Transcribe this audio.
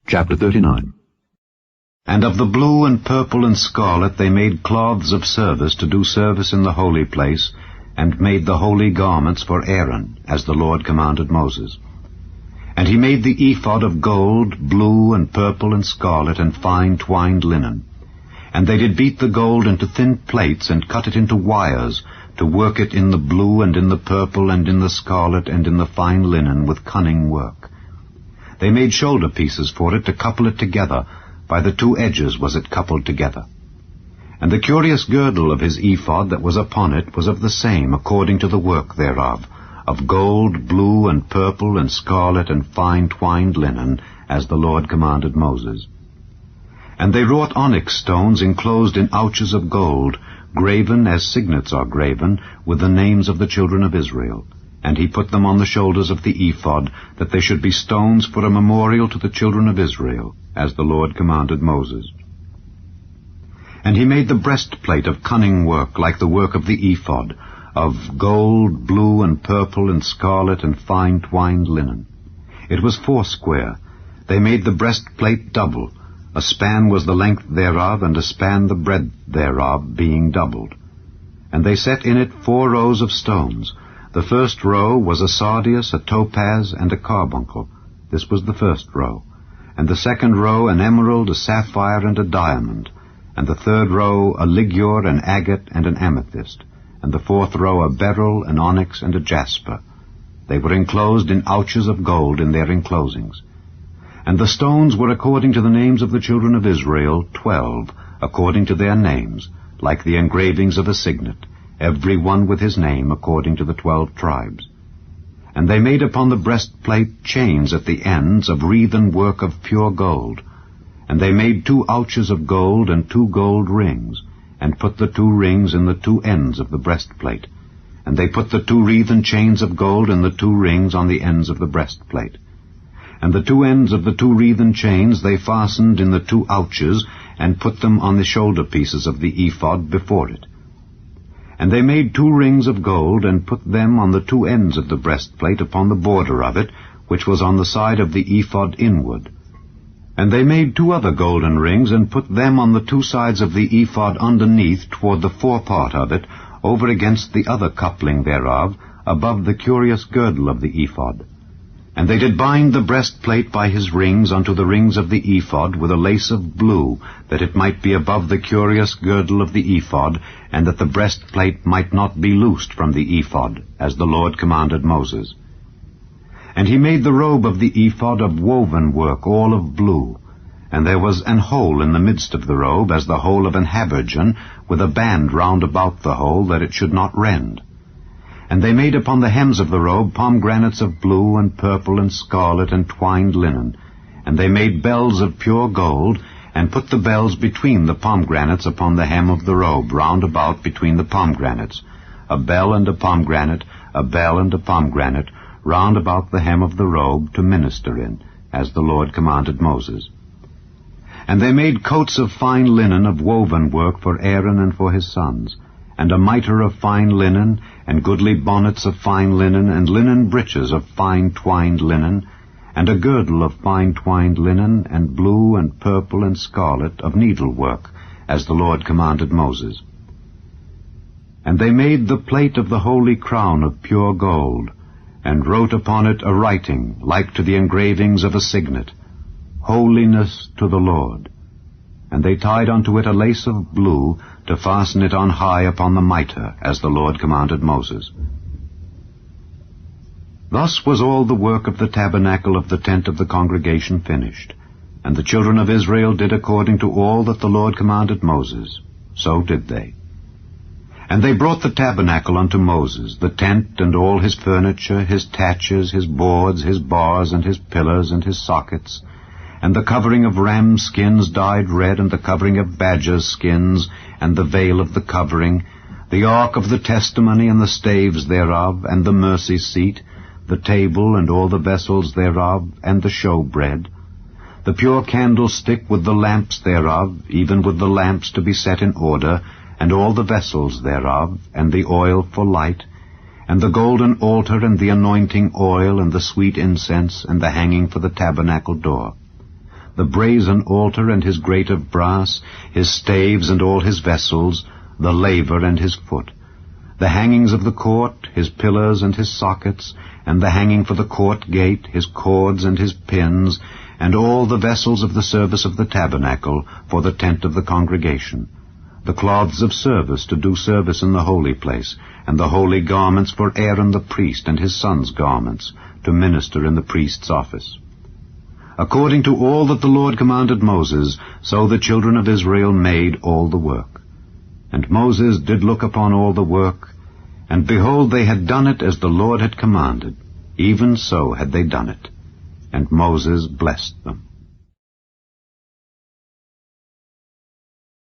Chapter 39. And of the blue and purple and scarlet they made cloths of service to do service in the holy place, and made the holy garments for Aaron, as the Lord commanded Moses. And he made the ephod of gold, blue and purple and scarlet, and fine twined linen. And they did beat the gold into thin plates, and cut it into wires, to work it in the blue and in the purple and in the scarlet and in the fine linen with cunning work. They made shoulder pieces for it to couple it together. By the two edges was it coupled together. And the curious girdle of his ephod that was upon it was of the same, according to the work thereof, of gold, blue, and purple, and scarlet, and fine twined linen, as the Lord commanded Moses. And they wrought onyx stones enclosed in ouches of gold, graven as signets are graven, with the names of the children of Israel. And he put them on the shoulders of the ephod, that they should be stones for a memorial to the children of Israel, as the Lord commanded Moses. And he made the breastplate of cunning work, like the work of the ephod, of gold, blue, and purple, and scarlet, and fine twined linen. It was foursquare. They made the breastplate double. A span was the length thereof, and a span the breadth thereof, being doubled. And they set in it 4 rows of stones. The first row was a sardius, a topaz, and a carbuncle. This was the first row. And the second row an emerald, a sapphire, and a diamond. And the third row a ligure, an agate, and an amethyst. And the fourth row a beryl, an onyx, and a jasper. They were enclosed in ouches of gold in their enclosings. And the stones were according to the names of the children of Israel, 12, according to their names, like the engravings of a signet, every one with his name according to the 12 tribes. And they made upon the breastplate chains at the ends of wreathen work of pure gold. And they made 2 ouches of gold and 2 gold rings, and put the 2 rings in the 2 ends of the breastplate. And they put the 2 wreathen chains of gold and the 2 rings on the ends of the breastplate. And the 2 ends of the 2 wreathen chains they fastened in the 2 ouches, and put them on the shoulder pieces of the ephod before it. And they made 2 rings of gold, and put them on the 2 ends of the breastplate upon the border of it, which was on the side of the ephod inward. And they made 2 other golden rings, and put them on the 2 sides of the ephod underneath toward the forepart of it, over against the other coupling thereof, above the curious girdle of the ephod. And they did bind the breastplate by his rings unto the rings of the ephod with a lace of blue, that it might be above the curious girdle of the ephod, and that the breastplate might not be loosed from the ephod, as the Lord commanded Moses. And he made the robe of the ephod of woven work, all of blue. And there was an hole in the midst of the robe, as the hole of an habergeon, with a band round about the hole, that it should not rend. And they made upon the hems of the robe pomegranates of blue and purple and scarlet and twined linen. And they made bells of pure gold, and put the bells between the pomegranates upon the hem of the robe, round about between the pomegranates, a bell and a pomegranate, a bell and a pomegranate, round about the hem of the robe to minister in, as the Lord commanded Moses. And they made coats of fine linen of woven work for Aaron and for his sons, and a mitre of fine linen, and goodly bonnets of fine linen, and linen breeches of fine twined linen, and a girdle of fine twined linen, and blue and purple and scarlet of needlework, as the Lord commanded Moses. And they made the plate of the holy crown of pure gold, and wrote upon it a writing, like to the engravings of a signet, Holiness to the Lord. And they tied unto it a lace of blue, to fasten it on high upon the mitre, as the Lord commanded Moses. Thus was all the work of the tabernacle of the tent of the congregation finished. And the children of Israel did according to all that the Lord commanded Moses. So did they. And they brought the tabernacle unto Moses, the tent and all his furniture, his taches, his boards, his bars, and his pillars, and his sockets, and the covering of ram skins dyed red, and the covering of badger skins, and the veil of the covering, the ark of the testimony, and the staves thereof, and the mercy seat, the table, and all the vessels thereof, and the showbread, the pure candlestick with the lamps thereof, even with the lamps to be set in order, and all the vessels thereof, and the oil for light, and the golden altar, and the anointing oil, and the sweet incense, and the hanging for the tabernacle door, the brazen altar and his grate of brass, his staves and all his vessels, the laver and his foot, the hangings of the court, his pillars and his sockets, and the hanging for the court gate, his cords and his pins, and all the vessels of the service of the tabernacle for the tent of the congregation, the cloths of service to do service in the holy place, and the holy garments for Aaron the priest and his sons' garments, to minister in the priest's office. According to all that the Lord commanded Moses, so the children of Israel made all the work. And Moses did look upon all the work, and behold, they had done it as the Lord had commanded, even so had they done it. And Moses blessed them.